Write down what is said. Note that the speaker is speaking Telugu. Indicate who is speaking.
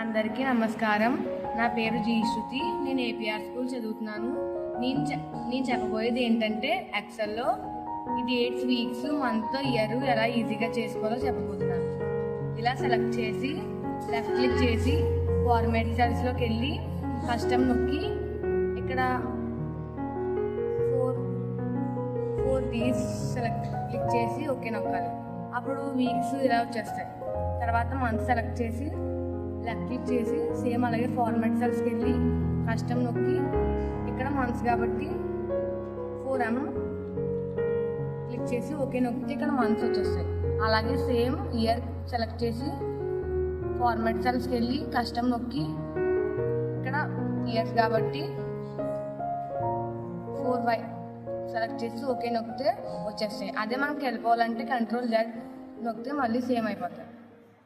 Speaker 1: అందరికీ నమస్కారం. నా పేరు జీ శృతి. నేను ఏపీఆర్ స్కూల్ చదువుతున్నాను. నేను చెప్పబోయేది ఏంటంటే ఎక్సెల్లో ఈ డేట్స్, వీక్స్, మంత్, ఇయర్ ఎలా ఈజీగా చేసుకోవాలో చెప్పబోతున్నాను. ఇలా సెలెక్ట్ చేసి లెఫ్ట్ క్లిక్ చేసి ఫార్మాట్ సెల్స్లోకి వెళ్ళి కస్టమ్ నొక్కి ఇక్కడ 4 డేస్ సెలెక్ట్ క్లిక్ చేసి ఓకే నొక్కాలి. అప్పుడు వీక్స్ ఇలా వచ్చేస్తాయి. తర్వాత మంత్ సెలెక్ట్ చేసి లెఫ్ట్ క్లిక్ చేసి సేమ్ అలాగే ఫార్మాట్ సెల్స్కి వెళ్ళి కస్టమ్ నొక్కి ఇక్కడ మంత్స్ కాబట్టి 4M క్లిక్ చేసి ఓకే నొక్కితే ఇక్కడ మంత్స్ వచ్చేస్తాయి. అలాగే సేమ్ ఇయర్ సెలెక్ట్ చేసి ఫార్మాట్ సెల్స్కి వెళ్ళి కస్టమ్ నొక్కి ఇక్కడ ఇయర్స్ కాబట్టి 4Y సెలెక్ట్ చేసి ఓకే నొక్కితే వచ్చేస్తాయి. అదే మనకి వెళ్ళిపోవాలంటే Ctrl Z నొక్కితే మళ్ళీ సేమ్ అయిపోతాయి.